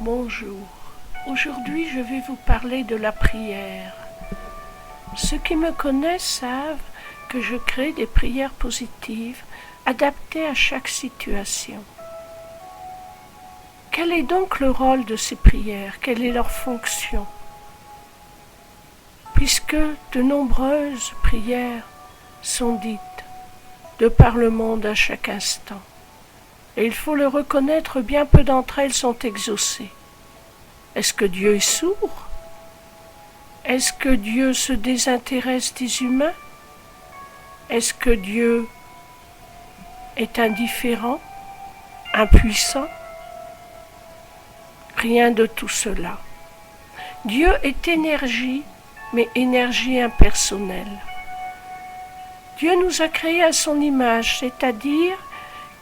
Bonjour. Aujourd'hui, je vais vous parler de la prière. Ceux qui me connaissent savent que je crée des prières positives adaptées à chaque situation. Quel est donc le rôle de ces prières? Quelle est leur fonction? Puisque de nombreuses prières sont dites de par le monde à chaque instant. Et il faut le reconnaître, bien peu d'entre elles sont exaucées. Est-ce que Dieu est sourd? Est-ce que Dieu se désintéresse des humains? Est-ce que Dieu est indifférent, impuissant? Rien de tout cela. Dieu est énergie, mais énergie impersonnelle. Dieu nous a créés à son image, c'est-à-dire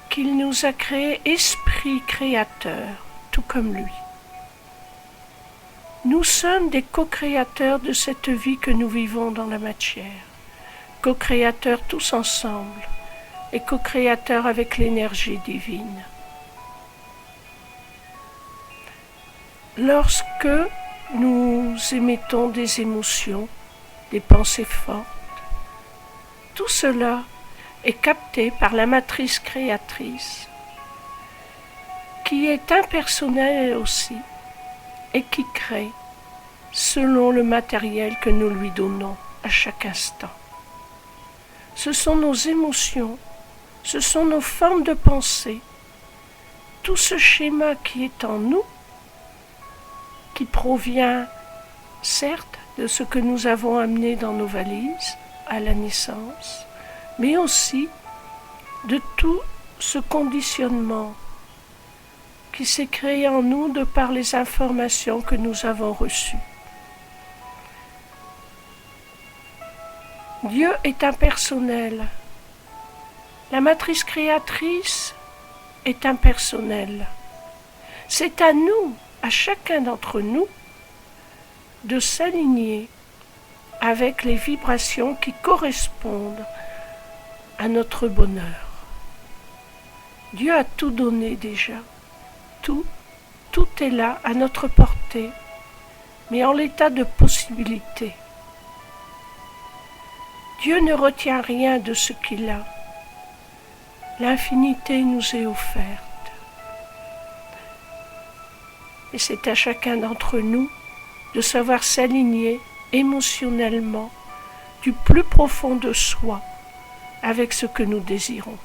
qu'il nous a créé esprit créateur, tout comme lui. Nous sommes des co-créateurs de cette vie que nous vivons dans la matière, co-créateurs tous ensemble et co-créateurs avec l'énergie divine. Lorsque nous émettons des émotions, des pensées fortes, tout cela est capté par la matrice créatrice, qui est impersonnelle aussi et qui crée selon le matériel que nous lui donnons à chaque instant. Ce sont nos émotions, ce sont nos formes de pensée, tout ce schéma qui est en nous, qui provient certes de ce que nous avons amené dans nos valises à la naissance, mais aussi de tout ce conditionnement qui s'est créé en nous de par les informations que nous avons reçues. Dieu est impersonnel. La matrice créatrice est impersonnelle. C'est à nous, à chacun d'entre nous, de s'aligner avec les vibrations qui correspondent à notre bonheur. Dieu a tout donné déjà. Tout est là à notre portée, mais en l'état de possibilité. Dieu ne retient rien de ce qu'il a. L'infinité nous est offerte. Et c'est à chacun d'entre nous de savoir s'aligner émotionnellement du plus profond de soi avec ce que nous désirons.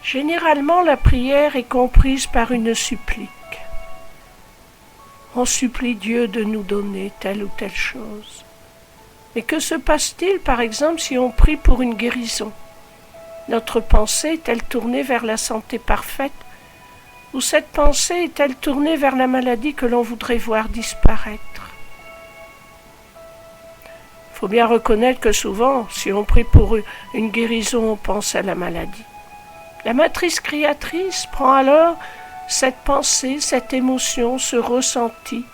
Généralement, la prière est comprise par une supplique. On supplie Dieu de nous donner telle ou telle chose. Mais que se passe-t-il, par exemple, si on prie pour une guérison? Notre pensée est-elle tournée vers la santé parfaite, ou cette pensée est-elle tournée vers la maladie que l'on voudrait voir disparaître? Il faut bien reconnaître que souvent, si on prie pour une guérison, on pense à la maladie. La matrice créatrice prend alors cette pensée, cette émotion, ce ressenti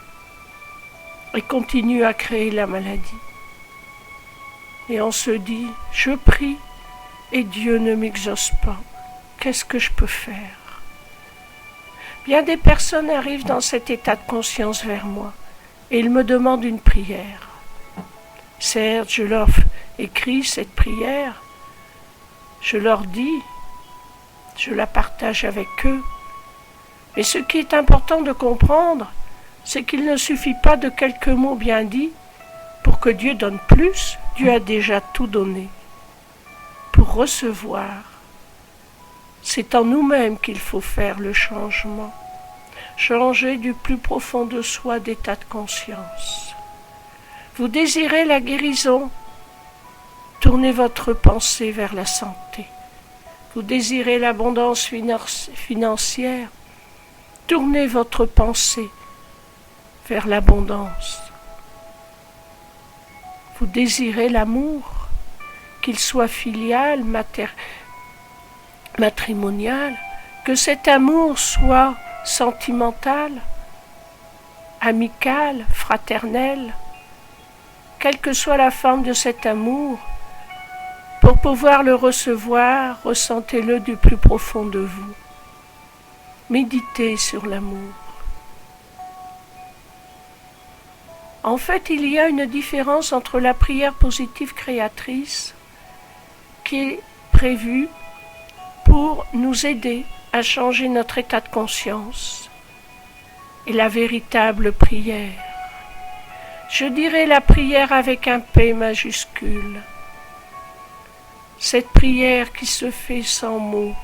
et continue à créer la maladie. Et on se dit, je prie et Dieu ne m'exauce pas. Qu'est-ce que je peux faire? Bien des personnes arrivent dans cet état de conscience vers moi et ils me demandent une prière. Certes, je leur écris cette prière, je leur dis, je la partage avec eux. Mais ce qui est important de comprendre, c'est qu'il ne suffit pas de quelques mots bien dits pour que Dieu donne plus. Dieu a déjà tout donné. Pour recevoir, c'est en nous-mêmes qu'il faut faire le changement. Changer du plus profond de soi d'état de conscience. Vous désirez la guérison, tournez votre pensée vers la santé. Vous désirez l'abondance financière, tournez votre pensée vers l'abondance. Vous désirez l'amour, qu'il soit filial, matrimonial, que cet amour soit sentimental, amical, fraternel, quelle que soit la forme de cet amour, pour pouvoir le recevoir, ressentez-le du plus profond de vous. Méditez sur l'amour. En fait, il y a une différence entre la prière positive créatrice qui est prévue pour nous aider à changer notre état de conscience et la véritable prière. Je dirais la prière avec un P majuscule. Cette prière qui se fait sans mots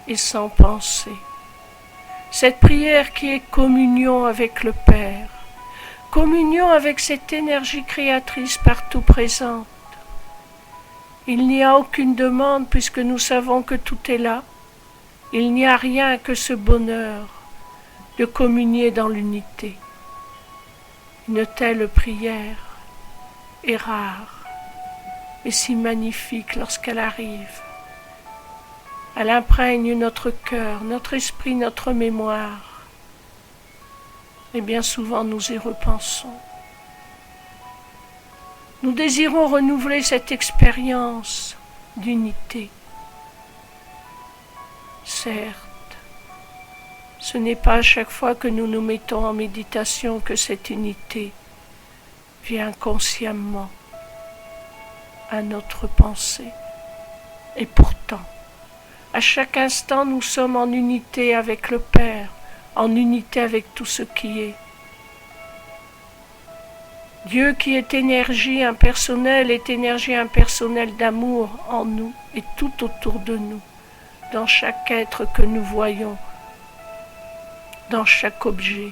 et sans pensée. Cette prière qui est communion avec le Père. Communion avec cette énergie créatrice partout présente. Il n'y a aucune demande puisque nous savons que tout est là. Il n'y a rien que ce bonheur de communier dans l'unité. Une telle prière est rare et si magnifique lorsqu'elle arrive. Elle imprègne notre cœur, notre esprit, notre mémoire. Et bien souvent nous y repensons. Nous désirons renouveler cette expérience d'unité. Certes, ce n'est pas à chaque fois que nous nous mettons en méditation que cette unité vient consciemment à notre pensée. Et pourtant, à chaque instant, nous sommes en unité avec le Père, en unité avec tout ce qui est. Dieu qui est énergie impersonnelle d'amour en nous et tout autour de nous, dans chaque être que nous voyons, dans chaque objet,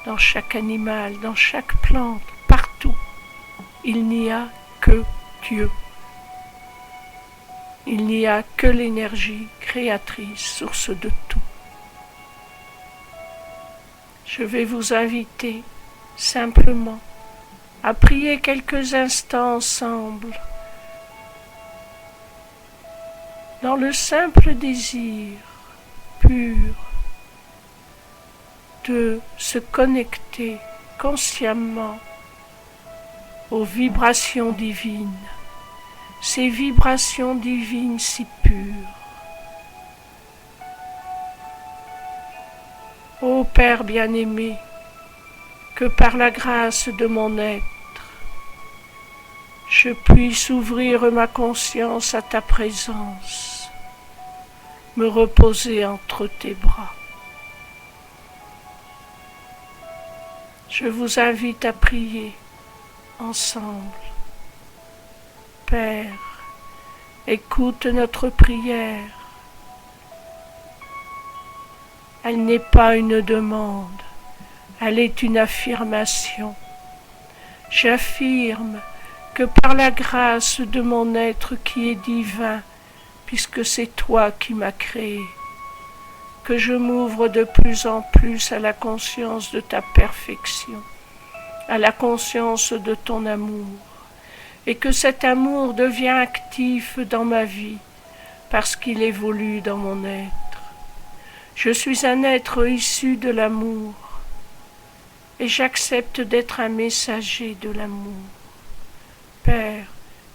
dans chaque animal, dans chaque plante, partout. Il n'y a que Dieu. Il n'y a que l'énergie créatrice, source de tout. Je vais vous inviter simplement à prier quelques instants ensemble dans le simple désir pur de se connecter consciemment aux vibrations divines, ces vibrations divines si pures. Ô Père bien-aimé, que par la grâce de mon être, je puisse ouvrir ma conscience à ta présence, me reposer entre tes bras. Je vous invite à prier ensemble. Père, écoute notre prière. Elle n'est pas une demande, elle est une affirmation. J'affirme que par la grâce de mon être qui est divin, puisque c'est toi qui m'as créé, que je m'ouvre de plus en plus à la conscience de ta perfection, à la conscience de ton amour, et que cet amour devient actif dans ma vie, parce qu'il évolue dans mon être. Je suis un être issu de l'amour, et j'accepte d'être un messager de l'amour. Père,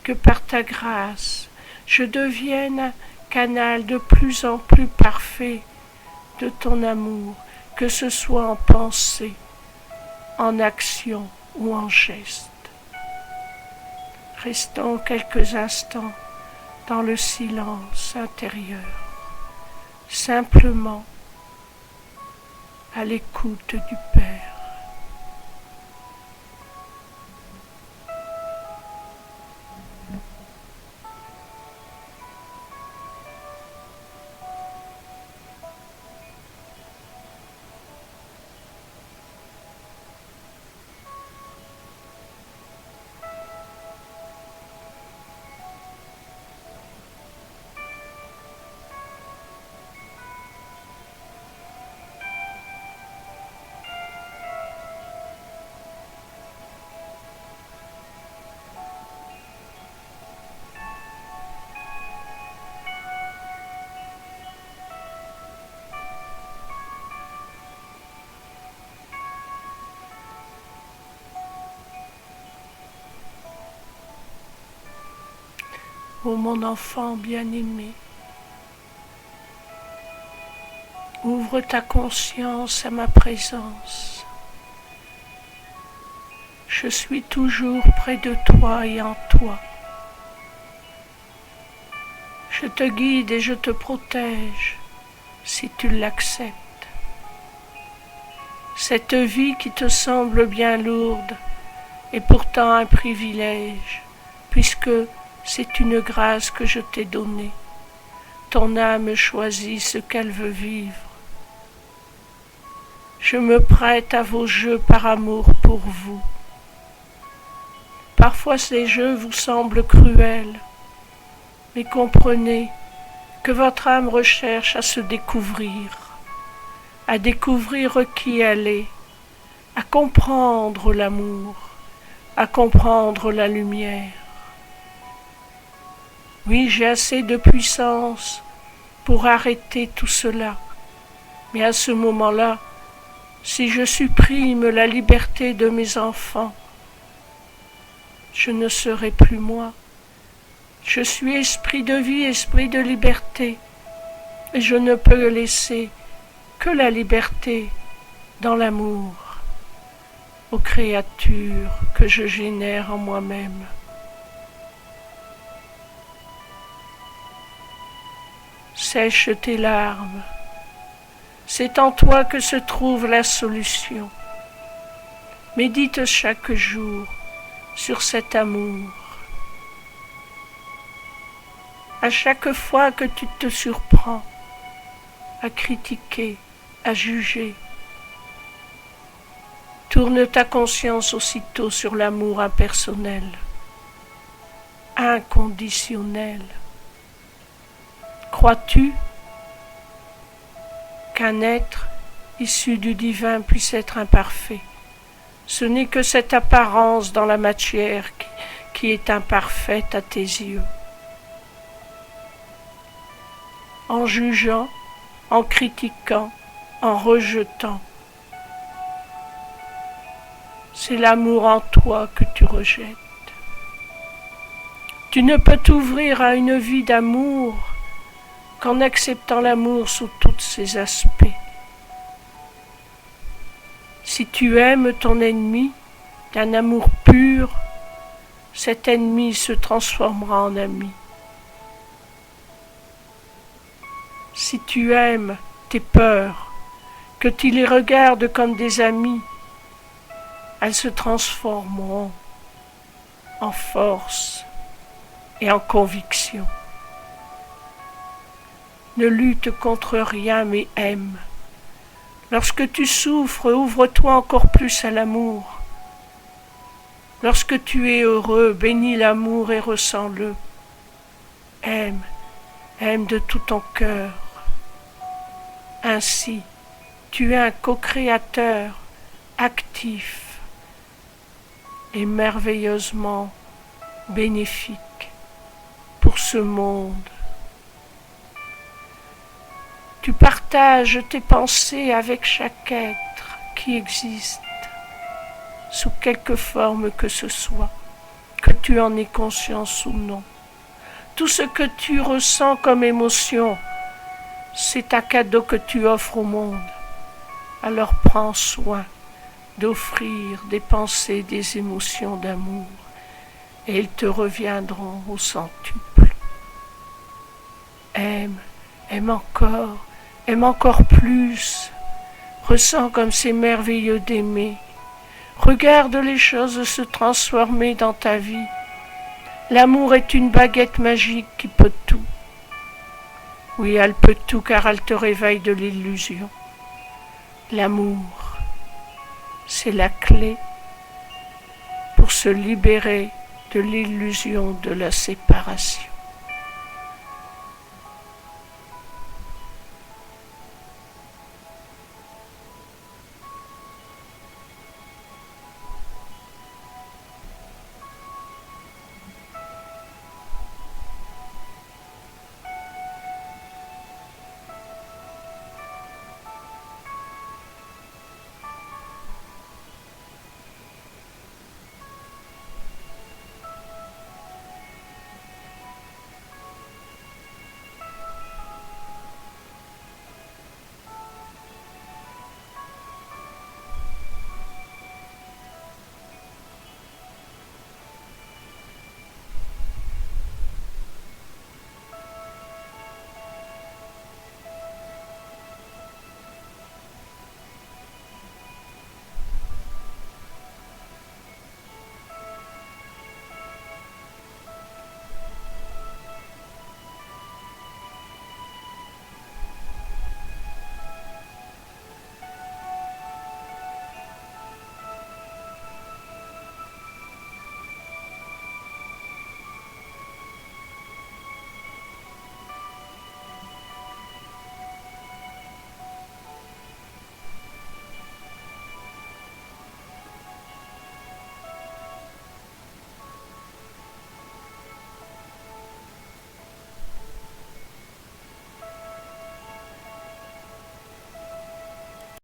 que par ta grâce, je devienne un canal de plus en plus parfait de ton amour, que ce soit en pensée, en action ou en geste. Restons quelques instants dans le silence intérieur, simplement à l'écoute du Père. Ô mon enfant bien-aimé, ouvre ta conscience à ma présence. Je suis toujours près de toi et en toi. Je te guide et je te protège si tu l'acceptes. Cette vie qui te semble bien lourde est pourtant un privilège, puisque c'est une grâce que je t'ai donnée. Ton âme choisit ce qu'elle veut vivre. Je me prête à vos jeux par amour pour vous. Parfois ces jeux vous semblent cruels, mais comprenez que votre âme recherche à se découvrir, à découvrir qui elle est, à comprendre l'amour, à comprendre la lumière. Oui, j'ai assez de puissance pour arrêter tout cela, mais à ce moment-là, si je supprime la liberté de mes enfants, je ne serai plus moi. Je suis esprit de vie, esprit de liberté, et je ne peux laisser que la liberté dans l'amour aux créatures que je génère en moi-même. Sèche tes larmes. C'est en toi que se trouve la solution. Médite chaque jour sur cet amour. À chaque fois que tu te surprends à critiquer, à juger, tourne ta conscience aussitôt sur l'amour impersonnel, inconditionnel. Crois-tu qu'un être issu du divin puisse être imparfait? Ce n'est que cette apparence dans la matière qui est imparfaite à tes yeux. En jugeant, en critiquant, en rejetant, c'est l'amour en toi que tu rejettes. Tu ne peux t'ouvrir à une vie d'amour qu'en acceptant l'amour sous tous ses aspects. Si tu aimes ton ennemi d'un amour pur, cet ennemi se transformera en ami. Si tu aimes tes peurs, que tu les regardes comme des amis, elles se transformeront en force et en conviction. Ne lutte contre rien mais aime. Lorsque tu souffres, ouvre-toi encore plus à l'amour. Lorsque tu es heureux, bénis l'amour et ressens-le. Aime, aime de tout ton cœur. Ainsi, tu es un co-créateur actif et merveilleusement bénéfique pour ce monde. Tu partages tes pensées avec chaque être qui existe, sous quelque forme que ce soit, que tu en aies conscience ou non. Tout ce que tu ressens comme émotion, c'est un cadeau que tu offres au monde. Alors prends soin d'offrir des pensées, des émotions d'amour, et ils te reviendront au centuple. Aime, aime encore plus. Ressens comme c'est merveilleux d'aimer. Regarde les choses se transformer dans ta vie. L'amour est une baguette magique qui peut tout. Oui, elle peut tout car elle te réveille de l'illusion. L'amour, c'est la clé pour se libérer de l'illusion de la séparation.